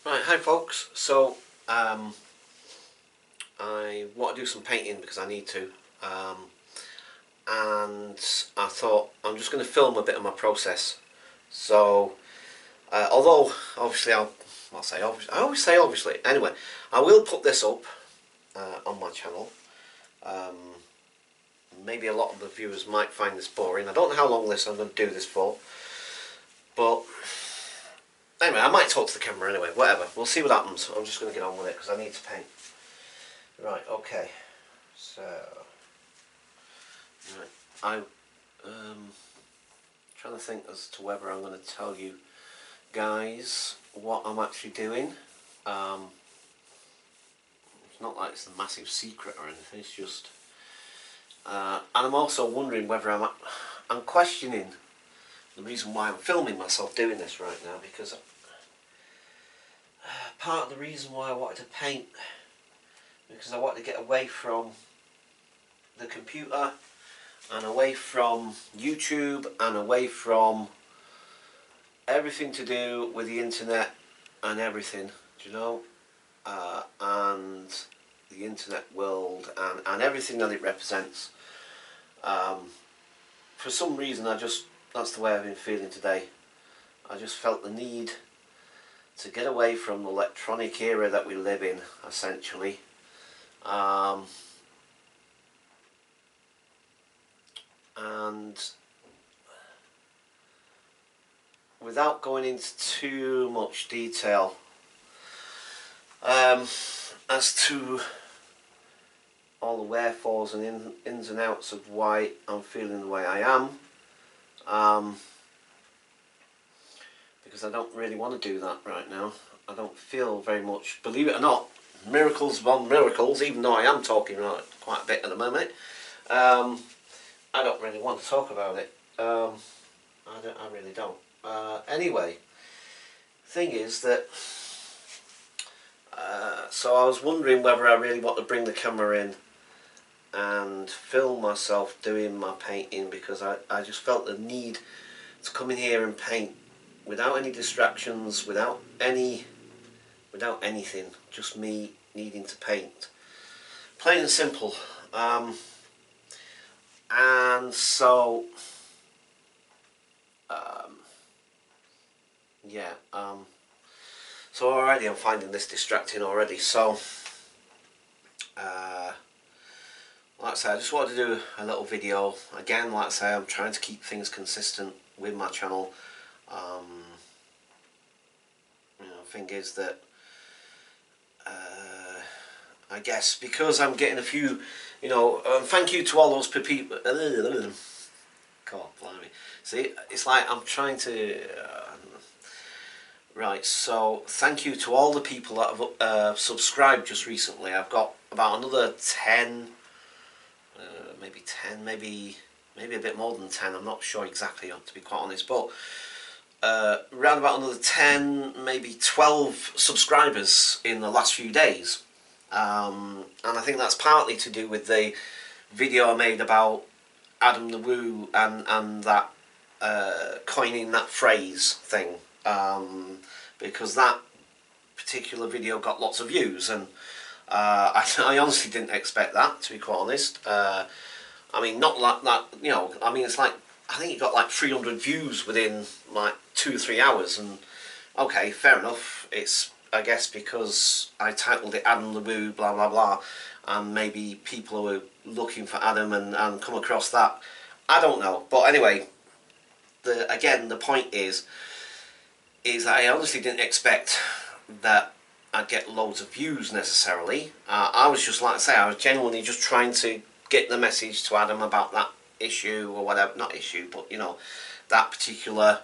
Right, hi folks. So I want to do some painting because I need to, and I thought I'm just going to film a bit of my process. So although obviously I always say obviously. Anyway, I will put this up on my channel. Maybe a lot of the viewers might find this boring. I don't know how long I'm going to do this for, but anyway, I might talk to the camera anyway, whatever. We'll see what happens. I'm just going to get on with it because I need to paint. Right, okay. So, right, I'm trying to think as to whether I'm going to tell you guys what I'm actually doing. It's not like it's a massive secret or anything, it's just... and I'm also wondering whether I'm questioning the reason why I'm filming myself doing this right now, because part of the reason why I wanted to paint, because I wanted to get away from the computer and away from YouTube and away from everything to do with the internet and everything, do you know, and the internet world and everything that it represents. For some reason that's the way I've been feeling today. I just felt the need to get away from the electronic era that we live in, essentially. And without going into too much detail as to all the wherefores and ins and outs of why I'm feeling the way I am, because I don't really want to do that right now. I don't feel very much, believe it or not, miracles upon miracles, even though I am talking quite a bit at the moment. I don't really want to talk about it. I really don't. Anyway, thing is that so I was wondering whether I really want to bring the camera in and film myself doing my painting, because I just felt the need to come in here and paint without any distractions, without anything, just me needing to paint, plain and simple. And so yeah, so already I'm finding this distracting already. So like I say, I just wanted to do a little video again. Like I say, I'm trying to keep things consistent with my channel. Thing is that I guess because I'm getting a few, thank you to all those people. God, blimey. See, it's like I'm trying to. Right, so thank you to all the people that have subscribed just recently. I've got about another 10, maybe 10, maybe a bit more than 10. I'm not sure exactly, to be quite honest, but around about another 10, maybe 12 subscribers in the last few days. And I think that's partly to do with the video I made about Adam the Woo and that coining that phrase thing, because that particular video got lots of views, and I honestly didn't expect that, to be quite honest. I mean, not like that, I mean, it's like, I think it got like 300 views within like 2 or 3 hours, and okay, fair enough. It's, I guess, because I titled it Adam the Woo, blah blah blah, and maybe people were looking for Adam and come across that. I don't know, but anyway, again, the point is I honestly didn't expect that I'd get loads of views necessarily. I was just, like I say, I was genuinely just trying to get the message to Adam about that issue or whatever, not issue, but that particular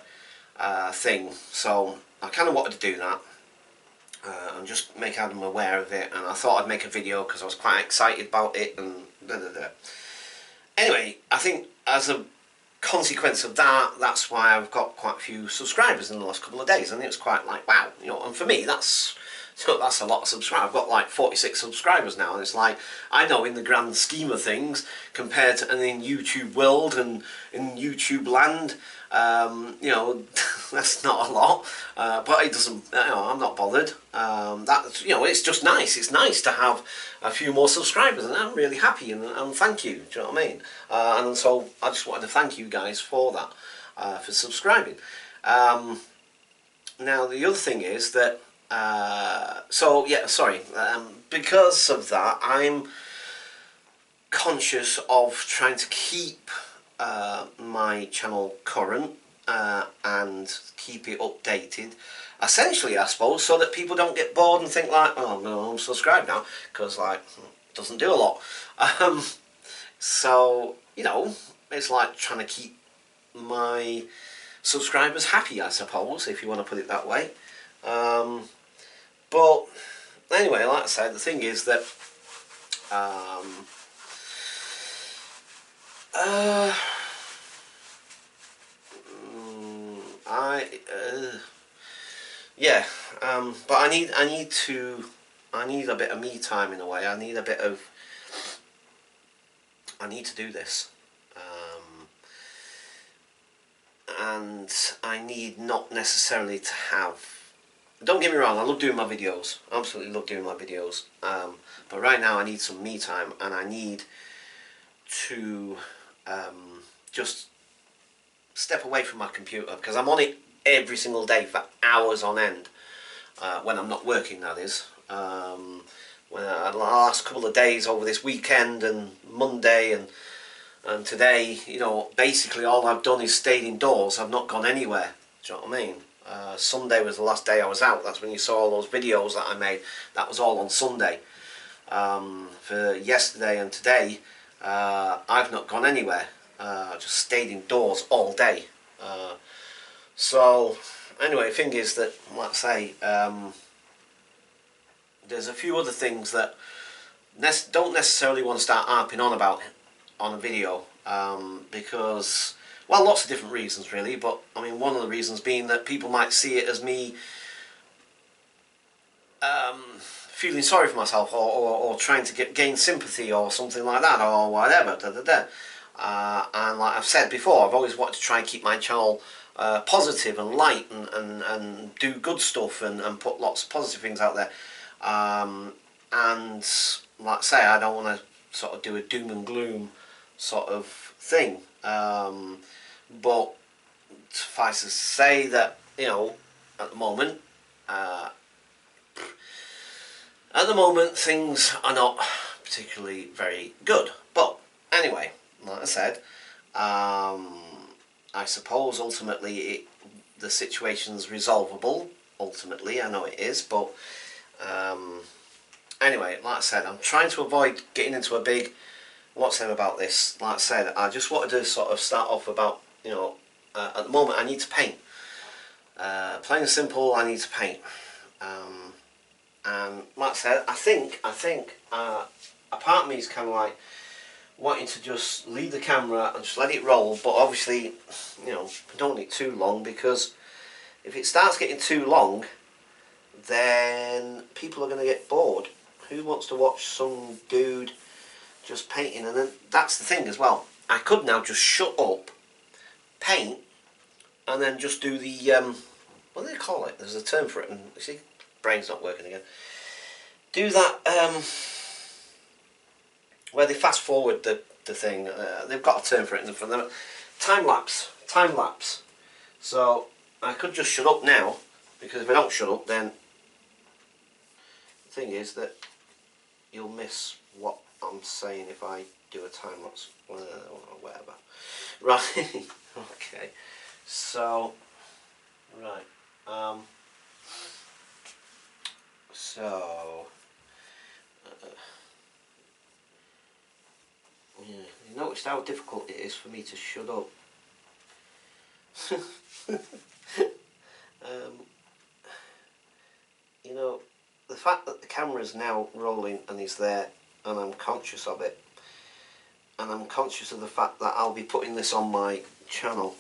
thing. So I kind of wanted to do that and just make Adam aware of it, and I thought I'd make a video because I was quite excited about it and da da da. Anyway, I think as a consequence of that, that's why I've got quite a few subscribers in the last couple of days, and it was quite like, wow, and for me that's a lot of subscribers. I've got like 46 subscribers now, and it's like, I know in the grand scheme of things, compared to in YouTube world and in YouTube land, You know, that's not a lot, but it doesn't. You know, I'm not bothered. That, you know, it's just nice. It's nice to have a few more subscribers, and I'm really happy. And thank you. Do you know what I mean? And so I just wanted to thank you guys for that, for subscribing. Now the other thing is that. So yeah, sorry. Because of that, I'm conscious of trying to keep my channel current and keep it updated, essentially, I suppose, so that people don't get bored and think like, oh no, I'm subscribed now, because like it doesn't do a lot. um, so you know, it's like trying to keep my subscribers happy, I suppose, if you want to put it that way. But anyway, like I said, the thing is that um, uh, I yeah, but I need a bit of me time in a way. I need to do this, and I need not necessarily to have. Don't get me wrong, I love doing my videos. I absolutely love doing my videos. But right now I need some me time, and I need to just step away from my computer, because I'm on it every single day for hours on end. When I'm not working, that is. When the last couple of days over this weekend and Monday and today, you know, basically all I've done is stayed indoors. I've not gone anywhere. Do you know what I mean? Sunday was the last day I was out. That's when you saw all those videos that I made. That was all on Sunday. For yesterday and today, I've not gone anywhere. Just stayed indoors all day. So anyway, the thing is that, like I say, there's a few other things that don't necessarily want to start harping on about on a video, because, well, lots of different reasons really, but I mean one of the reasons being that people might see it as me feeling sorry for myself, or trying to gain sympathy or something like that, or whatever. And like I've said before, I've always wanted to try and keep my channel positive and light, and do good stuff, and put lots of positive things out there. And like I say, I don't want to sort of do a doom and gloom sort of thing. But suffice to say that, you know, at the moment, uh, things are not particularly very good. But anyway, like I said, I suppose ultimately the situation's resolvable. Ultimately, I know it is, but anyway, like I said, I'm trying to avoid getting into a big what's said about this. Like I said, I just wanted to sort of start off about, you know, at the moment I need to paint. Plain and simple, I need to paint. And like I said, I think a part of me is kind of like wanting to just leave the camera and just let it roll, but obviously, you know, I don't want it too long, because if it starts getting too long, then people are going to get bored. Who wants to watch some dude just painting? And then that's the thing as well. I could now just shut up, paint, and then just do the what do they call it? There's a term for it, and you see, brain's not working again. Do that where they fast forward the thing. They've got a term for it, for them. Time lapse. So I could just shut up now, because if I don't shut up, then the thing is that you'll miss what I'm saying if I do a time lapse, or whatever. Right. Okay. So right. So yeah, you noticed how difficult it is for me to shut up. You know, the fact that the camera is now rolling and is there, and I'm conscious of it, and I'm conscious of the fact that I'll be putting this on my channel,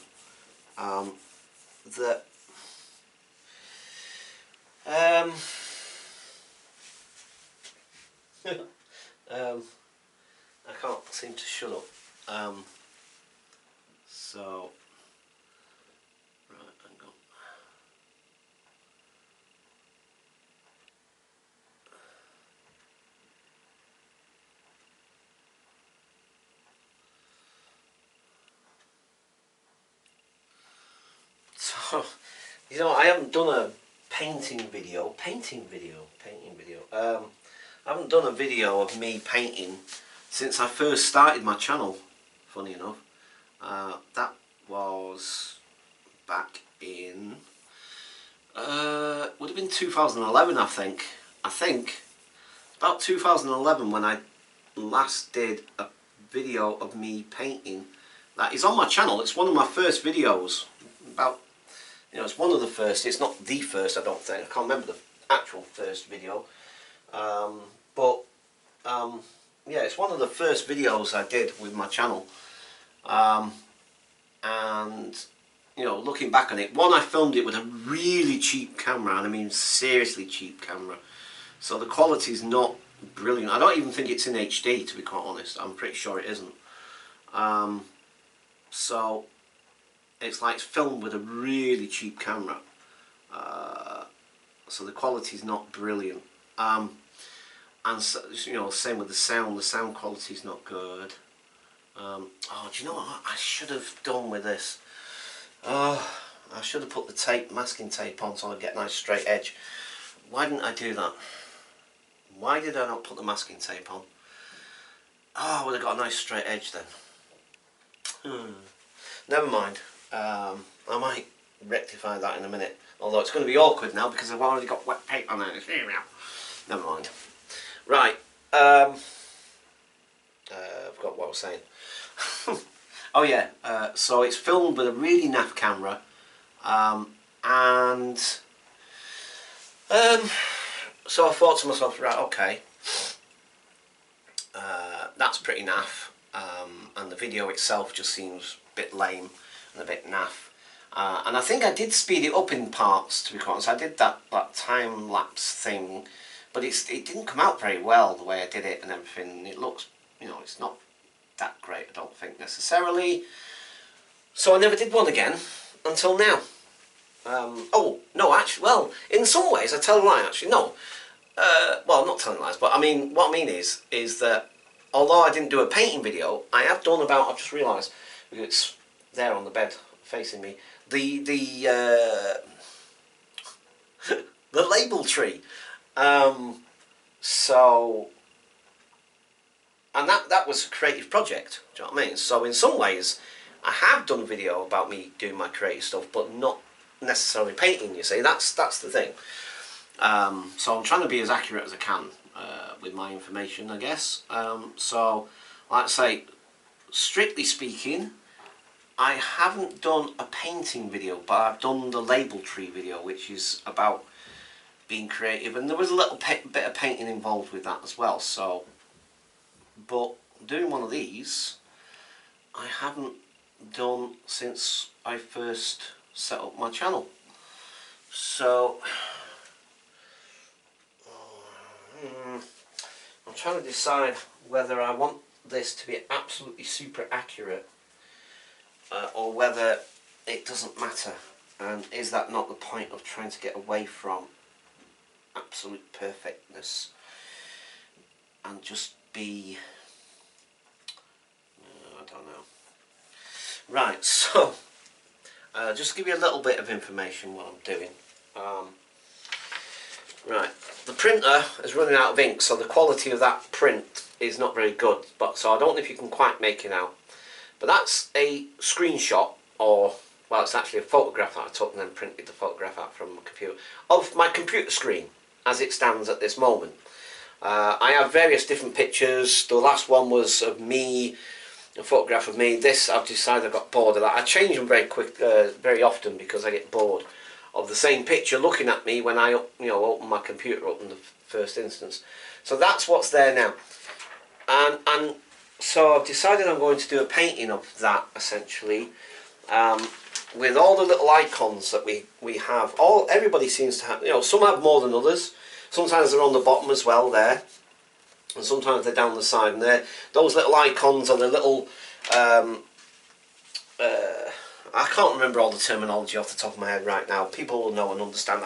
that I can't seem to shut up. So You know, I haven't done a painting video. I haven't done a video of me painting since I first started my channel, funny enough. That was back in, would have been 2011, I think. About 2011 when I last did a video of me painting. That is on my channel. It's one of my first videos. It's one of the first. It's not the first, I don't think. I can't remember the actual first video. Yeah, it's one of the first videos I did with my channel. And looking back on it, I filmed it with a really cheap camera, and I mean seriously cheap camera. So the quality's not brilliant. I don't even think it's in HD, to be quite honest. I'm pretty sure it isn't. So it's like it's filmed with a really cheap camera. So the quality's not brilliant. And so, same with the sound. The sound quality's not good. Oh, do you know what I should have done with this? I should have put the masking tape on so I'd get a nice straight edge. Why didn't I do that? Why did I not put the masking tape on? Oh, I would have got a nice straight edge then. Never mind. I might rectify that in a minute. Although it's going to be awkward now because I've already got wet paint on it. Never mind. Right. I've forgot what I was saying. Oh yeah. So it's filmed with a really naff camera, and so I thought to myself, right, okay, that's pretty naff, and the video itself just seems a bit lame and a bit naff. And I think I did speed it up in parts, to be quite honest. I did that time-lapse thing, but it didn't come out very well the way I did it and everything. It looks, it's not that great, I don't think, necessarily. So I never did one again until now. Oh, no, actually, well, in some ways I tell a lie, actually, no. Well, I'm not telling lies, but I mean, what I mean is that although I didn't do a painting video, I have done about, I've just realised, because it's there on the bed facing me, the the label tree. So, and that was a creative project, do you know what I mean? So in some ways, I have done a video about me doing my creative stuff, but not necessarily painting, you see, that's the thing. So I'm trying to be as accurate as I can with my information, I guess. So, like I say, strictly speaking, I haven't done a painting video, but I've done the label tree video, which is about being creative, and there was a little bit of painting involved with that as well. So, but doing one of these, I haven't done since I first set up my channel. So, I'm trying to decide whether I want this to be absolutely super accurate, or whether it doesn't matter, and is that not the point of trying to get away from absolute perfectness and just be, I don't know. Right, so just to give you a little bit of information what I'm doing. Right, the printer is running out of ink, so the quality of that print is not very good, but so I don't know if you can quite make it out. But that's a screenshot, or, well, it's actually a photograph that I took and then printed the photograph out from my computer, of my computer screen as it stands at this moment. I have various different pictures. The last one was of me, a photograph of me. This, I've decided I got bored of that. I change them very often because I get bored of the same picture looking at me when I open my computer up in the first instance. So that's what's there now. And so I've decided I'm going to do a painting of that, essentially, with all the little icons that we have. Everybody seems to have, some have more than others. Sometimes they're on the bottom as well there, and sometimes they're down the side, and those little icons are the little, I can't remember all the terminology off the top of my head right now. People will know and understand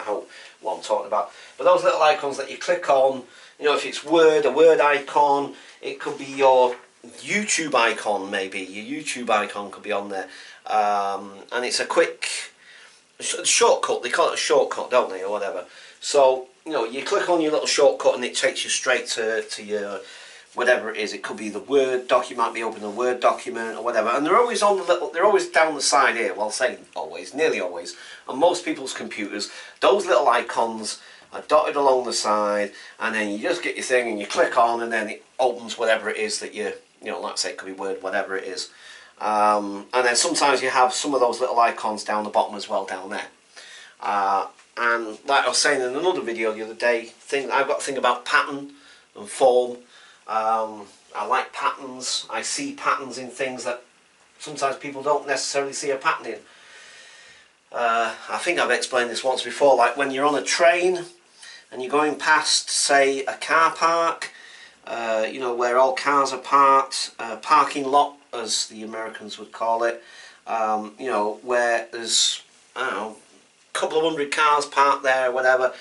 what I'm talking about. But those little icons that you click on, if it's a word icon, it could be your YouTube icon, maybe. Your YouTube icon could be on there. And it's a quick shortcut. They call it a shortcut, don't they, or whatever. So you know, you click on your little shortcut and it takes you straight to your whatever it is. It could be the Word document, might be open a Word document or whatever. And they're always on the little. They're always down the side here. Well, saying always, nearly always, on most people's computers, those little icons are dotted along the side, and then you just get your thing and you click on, and then it opens whatever it is that you know, like I say, it could be Word, whatever it is. And then sometimes you have some of those little icons down the bottom as well, down there. And like I was saying in another video the other day, I've got a thing about pattern and form. I like patterns. I see patterns in things that sometimes people don't necessarily see a pattern in. I think I've explained this once before, like when you're on a train and you're going past, say, a car park, you know, where all cars are parked, parking lot as the Americans would call it, you know, where there's, I don't know, a couple of hundred cars parked there or whatever,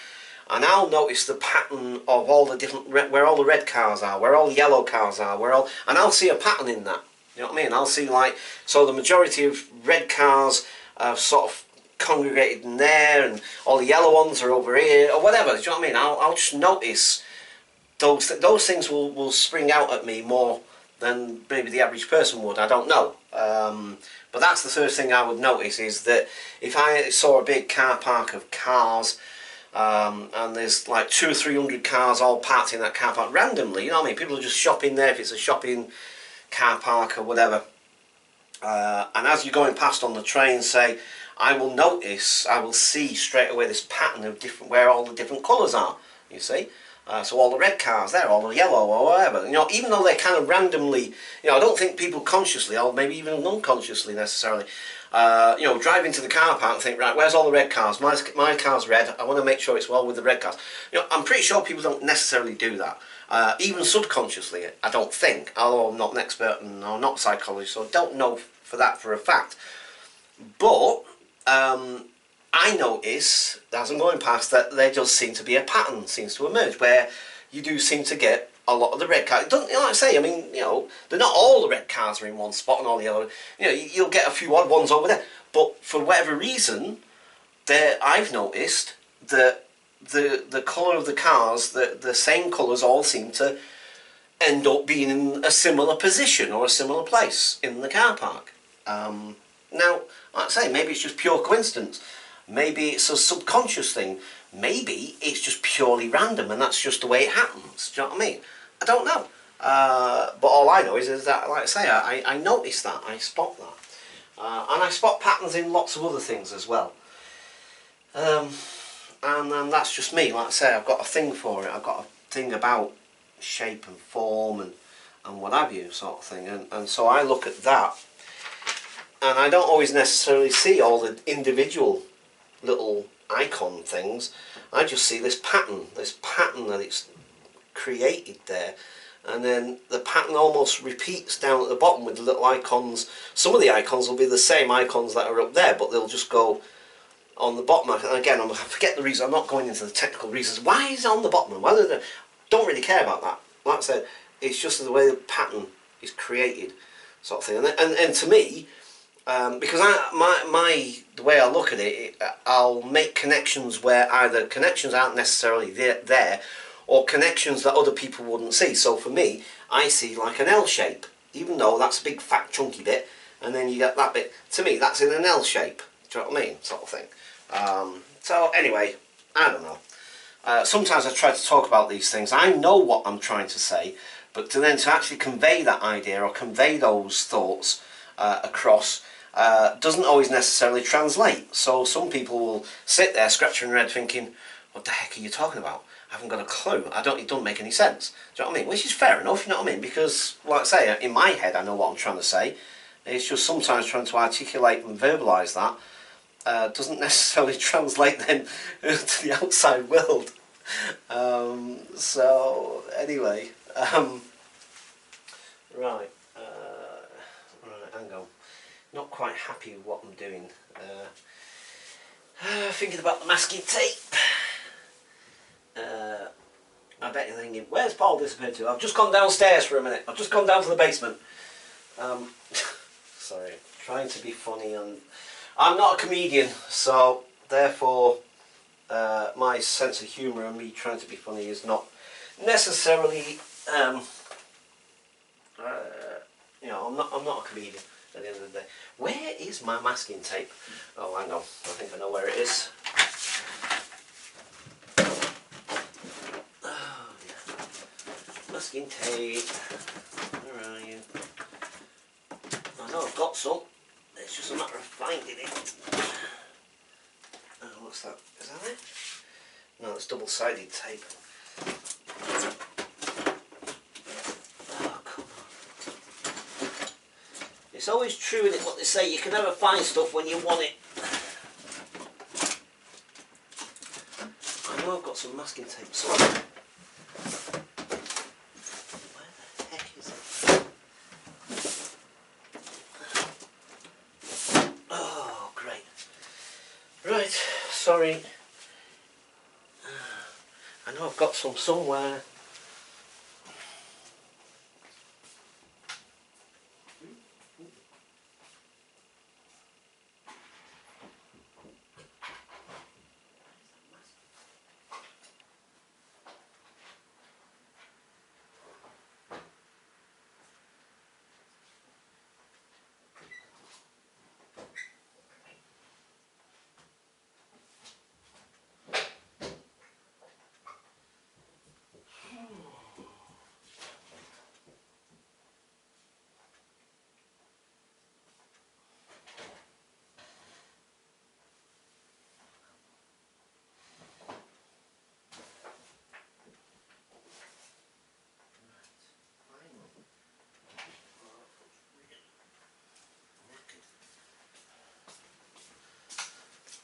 and I'll notice the pattern of all the different, where all the red cars are, where all the yellow cars are, and I'll see a pattern in that, you know what I mean? I'll see, like, so the majority of red cars are sort of congregated in there, and all the yellow ones are over here, or whatever, do you know what I mean? I'll just notice those things will spring out at me more than maybe the average person would. I don't know. But that's the first thing I would notice, is that if I saw a big car park of cars, and there's like 200 or 300 cars all parked in that car park randomly, you know what I mean? People are just shopping there if it's a shopping car park or whatever. And as you're going past on the train, say, I will see straight away this pattern of different, where all the different colours are, you see. So all the red cars there, all the yellow or whatever, you know, even though they're kind of randomly, you know, I don't think people consciously, or maybe even unconsciously necessarily, you know, drive into the car park and think, right, where's all the red cars? My car's red, I want to make sure it's well with the red cars. You know, I'm pretty sure people don't necessarily do that. Even subconsciously, I don't think, although I'm not an expert and I'm not a psychologist, so I don't know for that for a fact. But I notice, as I'm going past, that there does seem to be a pattern seems to emerge, where you do seem to get a lot of the red cars. Don't, you know, like I say, I mean, you know, they're not all the red cars are in one spot and all the other. You know, you'll get a few odd ones over there. But for whatever reason, I've noticed that the colour of the cars, the same colours all seem to end up being in a similar position or a similar place in the car park. Now, like I say, maybe it's just pure coincidence. Maybe it's a subconscious thing. Maybe it's just purely random and that's just the way it happens. Do you know what I mean? I don't know. But all I know is that, like I say, I notice that, I spot that. And I spot patterns in lots of other things as well. And that's just me. Like I say, I've got a thing for it. I've got a thing about shape and form and what have you, sort of thing. And so I look at that, and I don't always necessarily see all the individual little icon things. I just see this pattern that it's created there, and then the pattern almost repeats down at the bottom with the little icons. Some of the icons will be the same icons that are up there, but they'll just go on the bottom. And again, I forget the reason. I'm not going into the technical reasons why is it on the bottom and whether they don't really care about that. Like I said, it's just the way the pattern is created, sort of thing. And to me, because the way I look at it, I'll make connections where either connections aren't necessarily there, or connections that other people wouldn't see. So for me, I see like an L shape, even though that's a big fat chunky bit, and then you get that bit. To me, that's in an L shape. Do you know what I mean? Sort of thing. So anyway, I don't know. Sometimes I try to talk about these things. I know what I'm trying to say, but to actually convey that idea or convey those thoughts across doesn't always necessarily translate. So some people will sit there scratching their head thinking, what the heck are you talking about? I haven't got a clue. It doesn't make any sense. Do you know what I mean? Which is fair enough, you know what I mean? Because, like I say, in my head I know what I'm trying to say. It's just sometimes trying to articulate and verbalise that doesn't necessarily translate then to the outside world. So, anyway. Right, hang on. Not quite happy with what I'm doing. Thinking about the masking tape. I bet you're thinking, where's Paul disappeared to? I've just gone downstairs for a minute. I've just gone down to the basement. Sorry, trying to be funny, and I'm not a comedian, so therefore my sense of humour and me trying to be funny is not necessarily, you know, I'm not a comedian at the end of the day. Where is my masking tape? Oh, hang on, I think I know where it is. Oh, yeah. Masking tape. Where are you? I know I've got some. It's just a matter of finding it. Oh, what's that? Is that it? No, it's double-sided tape. Oh, come on. It's always true, isn't it, what they say, you can never find stuff when you want it. I know I've got some masking tape somewhere. Where the heck is it? Oh, great. Right, sorry. I know I've got some somewhere.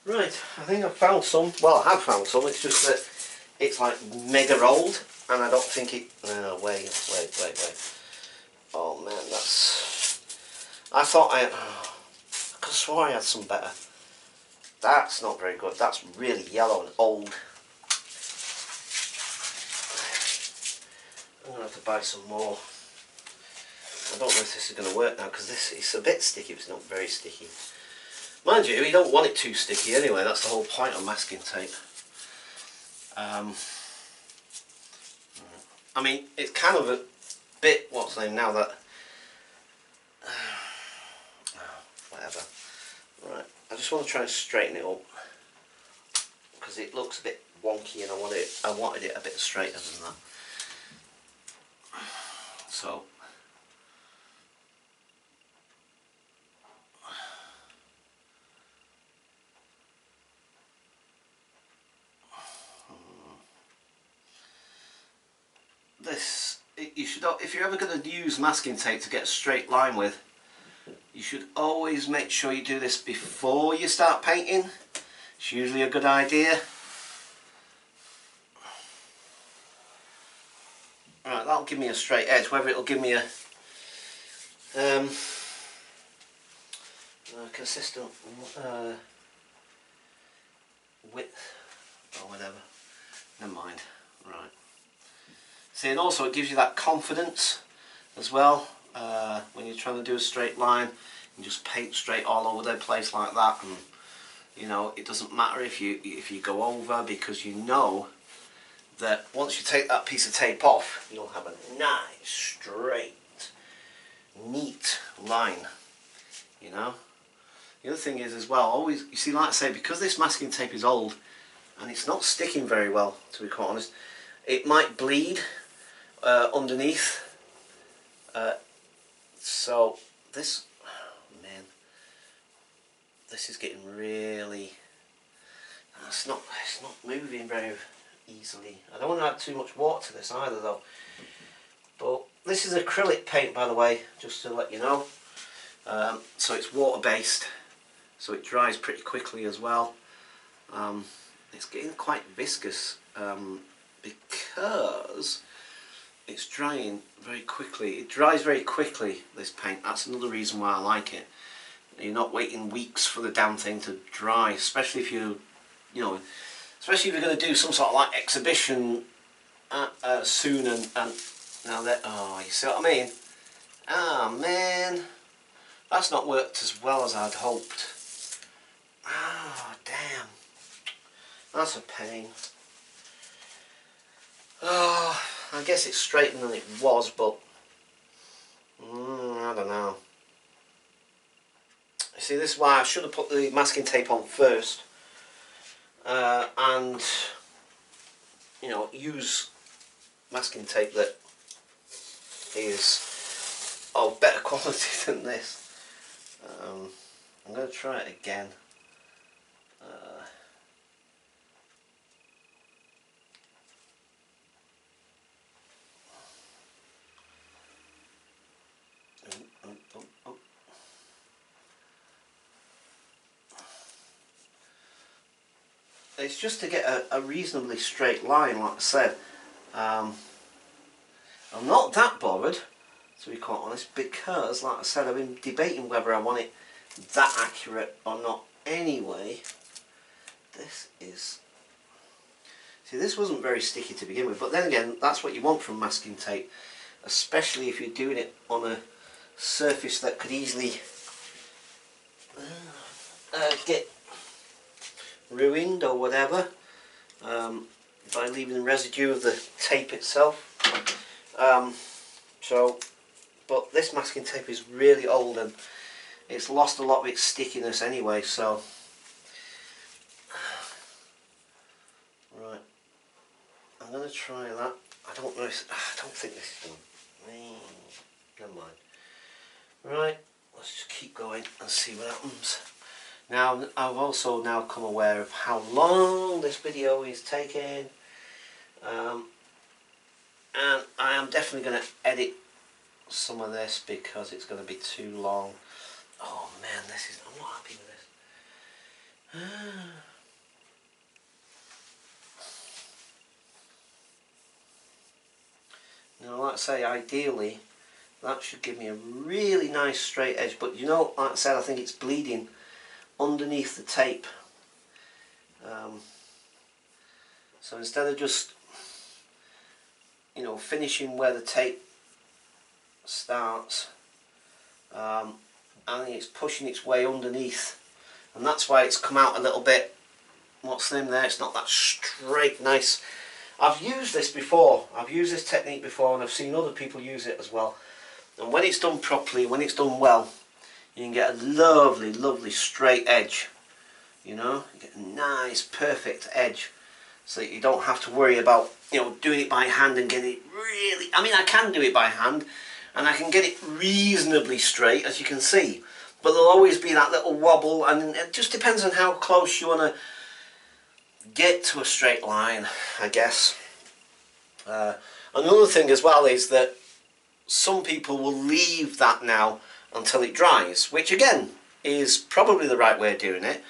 Right, I think I've found some. Well, I have found some, it's just that it's like mega old and I don't think it... No, wait. Oh man, that's... I thought I could have swore I had some better. That's not very good, that's really yellow and old. I'm going to have to buy some more. I don't know if this is going to work now because this is a bit sticky, it's not very sticky. Mind you, don't want it too sticky anyway, that's the whole point of masking tape. I mean, it's kind of a bit, what's the name now that... whatever. Right, I just want to try and straighten it up. Because it looks a bit wonky and I wanted it a bit straighter than that. So... you should, if you're ever going to use masking tape to get a straight line with, you should always make sure you do this before you start painting. It's usually a good idea. Right, that'll give me a straight edge. Whether it'll give me a consistent width or whatever. Never mind. Right. See, and also it gives you that confidence as well when you're trying to do a straight line. You just paint straight all over the place like that, and you know it doesn't matter if you go over, because you know that once you take that piece of tape off, you'll have a nice straight, neat line. You know. The other thing is as well, always, you see, like I say, because this masking tape is old and it's not sticking very well, to be quite honest, it might bleed underneath. So this, oh man, this is getting really, it's not moving very easily. I don't want to add too much water to this either though. But this is acrylic paint, by the way, just to let you know. So it's water based, so it dries pretty quickly as well. It's getting quite viscous because it's drying very quickly. It dries very quickly, this paint. That's another reason why I like it. You're not waiting weeks for the damn thing to dry, especially if especially if you're going to do some sort of like exhibition soon and now that, oh, you see what I mean? Ah, man, that's not worked as well as I'd hoped. Ah, damn. That's a pain. Oh, I guess it's straighter than it was, but I don't know. See, this is why I should have put the masking tape on first, and you know, use masking tape that is of better quality than this. I'm going to try it again. It's just to get a reasonably straight line, like I said. I'm not that bothered, to be quite honest, because, like I said, I've been debating whether I want it that accurate or not anyway. This is... See, this wasn't very sticky to begin with, but then again, that's what you want from masking tape, especially if you're doing it on a surface that could easily get ruined or whatever by leaving the residue of the tape itself. But this masking tape is really old and it's lost a lot of its stickiness anyway, so right, I'm going to try that. I don't know if, I don't think this is done. Never mind. Right, let's just keep going and see what happens. Now, I've also now come aware of how long this video is taking, and I am definitely going to edit some of this because it's going to be too long. Oh man, I'm not happy with this. Now, like I say, ideally that should give me a really nice straight edge, but you know, like I said, I think it's bleeding underneath the tape. So instead of just, you know, finishing where the tape starts, I think it's pushing its way underneath, and that's why it's come out a little bit, what's the name there, it's not that straight, nice. I've used this before, I've used this technique before, and I've seen other people use it as well, and when it's done properly, when it's done well, you can get a lovely, lovely straight edge. You know, you get a nice, perfect edge, so that you don't have to worry about, you know, doing it by hand and getting it really... I mean, I can do it by hand, and I can get it reasonably straight, as you can see. But there'll always be that little wobble, and it just depends on how close you want to get to a straight line, I guess. Another thing as well is that some people will leave that now until it dries, which again is probably the right way of doing it.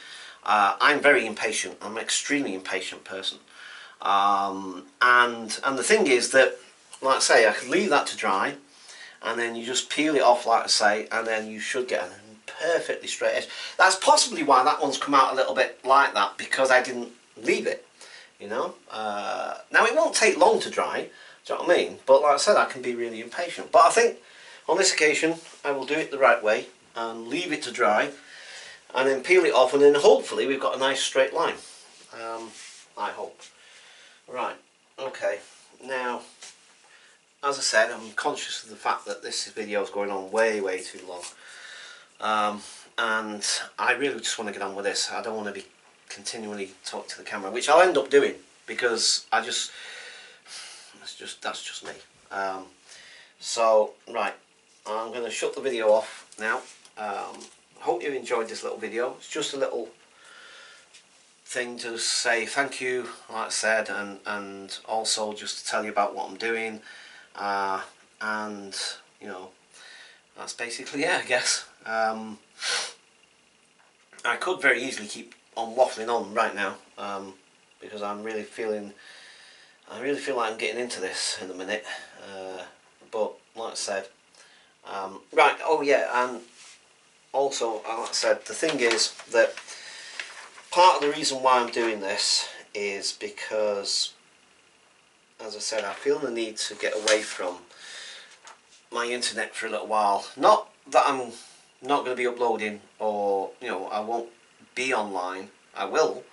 I'm very impatient. I'm an extremely impatient person, and the thing is that, like I say, I could leave that to dry, and then you just peel it off, like I say, and then you should get a perfectly straight edge. That's possibly why that one's come out a little bit like that, because I didn't leave it. You know. Now it won't take long to dry. Do you know what I mean? But like I said, I can be really impatient. But I think on this occasion I will do it the right way and leave it to dry, and then peel it off, and then hopefully we've got a nice straight line. I hope. Right, okay, now as I said, I'm conscious of the fact that this video is going on way too long, and I really just want to get on with this. I don't want to be continually talking to the camera, which I'll end up doing, because that's just me. So right, I'm going to shut the video off now. Hope you enjoyed this little video. It's just a little thing to say thank you, like I said, and also just to tell you about what I'm doing, and you know, that's basically it, I guess. I could very easily keep on waffling on right now, because I really feel like I'm getting into this in a minute, but like I said, right, oh yeah, and also, like I said, the thing is that part of the reason why I'm doing this is because, as I said, I feel the need to get away from my internet for a little while. Not that I'm not going to be uploading, or, you know, I won't be online. I will.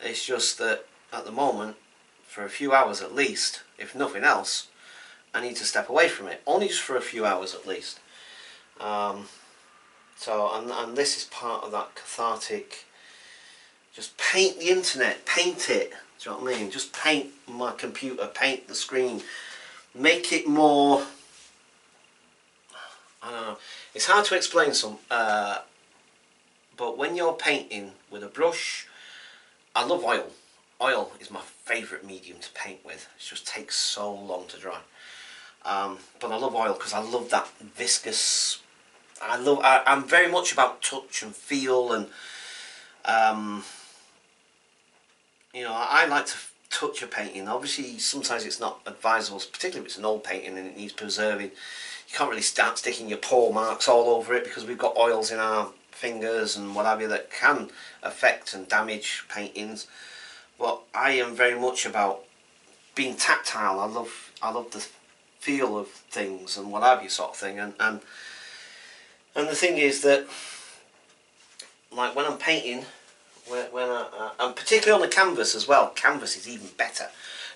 It's just that at the moment, for a few hours at least, if nothing else, I need to step away from it. Only just for a few hours at least. And this is part of that cathartic. Just paint the internet, paint it. Do you know what I mean? Just paint my computer, paint the screen, make it more. I don't know. It's hard to explain but when you're painting with a brush, I love oil. Oil is my favourite medium to paint with. It just takes so long to dry. But I love oil because I love that viscous. I'm very much about touch and feel, and I like to touch a painting. Obviously, sometimes it's not advisable, particularly if it's an old painting and it needs preserving. You can't really start sticking your paw marks all over it because we've got oils in our fingers and what have you that can affect and damage paintings. But I am very much about being tactile. I love the feel of things and what have you, sort of thing. And the thing is that, like when I'm painting, and particularly on the canvas as well, canvas is even better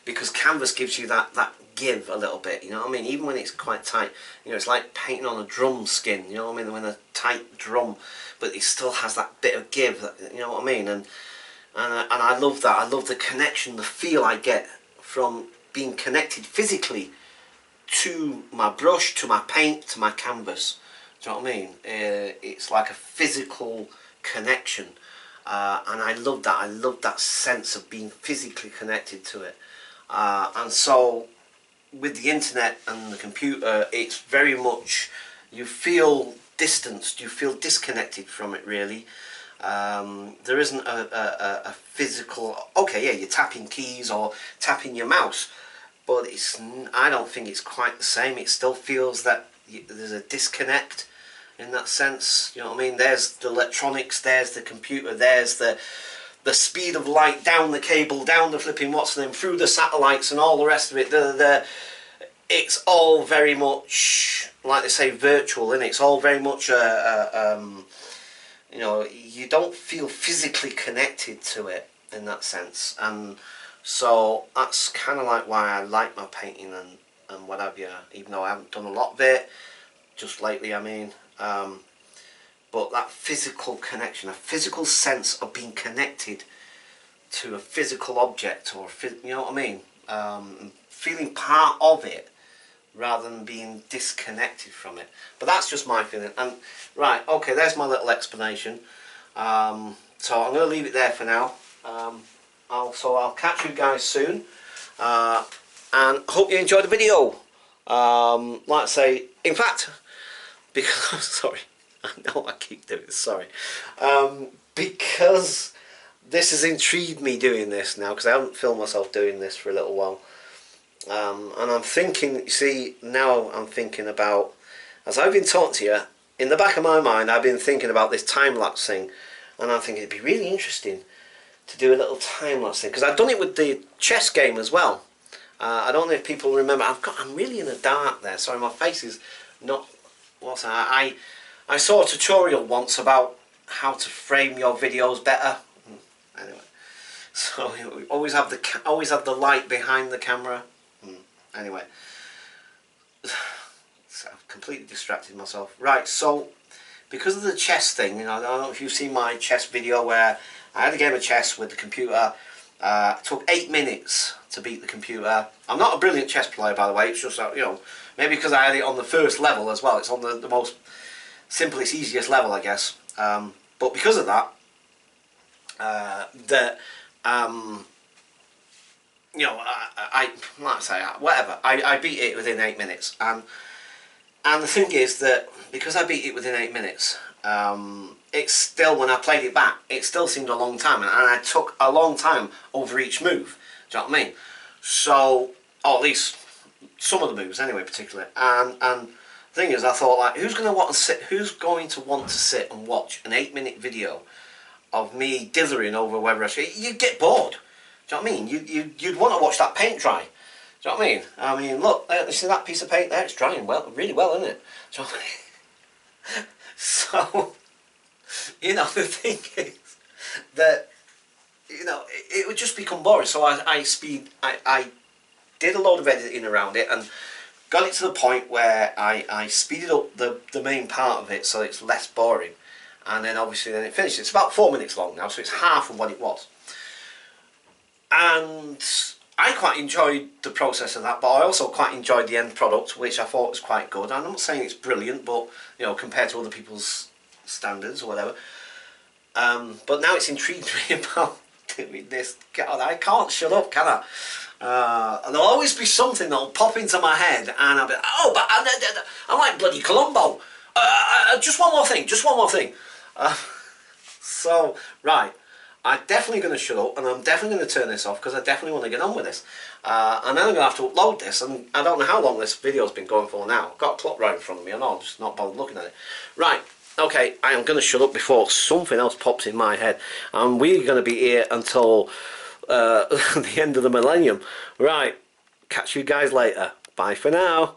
because canvas gives you that give a little bit, you know what I mean? Even when it's quite tight, it's like painting on a drum skin, you know what I mean? When a tight drum, but it still has that bit of give, you know what I mean? And I love that. I love the connection, the feel I get from being connected physically to my brush, to my paint, to my canvas. Do you know what I mean? It's like a physical connection. And I love that. I love that sense of being physically connected to it. And so with the internet and the computer, it's very much, you feel distanced, you feel disconnected from it really. There isn't a physical, okay, yeah, you're tapping keys or tapping your mouse, but I don't think it's quite the same. It still feels that there's a disconnect in that sense, you know what I mean? There's the electronics, there's the computer, there's the speed of light down the cable, down the flipping through the satellites and all the rest of it. It's all very much, like they say, virtual, isn't it? It's all very much, you don't feel physically connected to it in that sense. And so that's kind of like why I like my painting and what have you, even though I haven't done a lot of it, just lately, I mean. But that physical connection, a physical sense of being connected to a physical object, or you know what I mean, feeling part of it rather than being disconnected from it. But that's just my feeling. And right, okay, there's my little explanation. So I'm going to leave it there for now. I'll catch you guys soon, and hope you enjoyed the video. Like I say, in fact, because sorry, I know I keep doing this, sorry, because this has intrigued me doing this now, because I haven't filmed myself doing this for a little while, and I'm thinking, you see, now I'm thinking about, as I've been talking to you, in the back of my mind I've been thinking about this time-lapse thing, and I'm thinking it'd be really interesting to do a little time-lapse thing, because I've done it with the chess game as well. I don't know if people remember, I'm really in the dark there, sorry, my face is not, what's that? I saw a tutorial once about how to frame your videos better. Anyway, so you always have the light behind the camera. Anyway, so I've completely distracted myself. Right, so because of the chess thing, I don't know if you've seen my chess video where I had a game of chess with the computer. It took 8 minutes to beat the computer. I'm not a brilliant chess player, by the way. It's just maybe because I had it on the first level as well. It's on the most simplest, easiest level, I guess. But because of that, I beat it within 8 minutes. And the thing is that because I beat it within 8 minutes, it's still, when I played it back, it still seemed a long time, and I took a long time over each move. Do you know what I mean? So, or at least some of the moves anyway, particularly. And the thing is, I thought, like, who's going to want to sit and watch an 8-minute video of me dithering over whether I should? You'd get bored. Do you know what I mean? You'd want to watch that paint dry. Do you know what I mean? I mean, look, you see that piece of paint there? It's drying really well, isn't it? Do you know what I mean? So, the thing is that you know, it would just become boring. So I did a load of editing around it and got it to the point where I speeded up the main part of it so it's less boring. And then obviously then it finished. It's about 4 minutes long now, so it's half of what it was. And I quite enjoyed the process of that, but I also quite enjoyed the end product, which I thought was quite good. I'm not saying it's brilliant, but you know, compared to other people's standards or whatever. But now it's intrigued me about doing this. God, I can't shut up, can I? And there'll always be something that'll pop into my head, and I'll be, oh, but I'm like bloody Columbo. Just one more thing, just one more thing. So, right, I'm definitely going to shut up, and I'm definitely going to turn this off, because I definitely want to get on with this. And then I'm going to have to upload this, and I don't know how long this video's been going for now. I've got a clock right in front of me, and I'm just not bothered looking at it. Right, okay, I am going to shut up before something else pops in my head. And we're going to be here until the end of the millennium. Right, catch you guys later. Bye for now.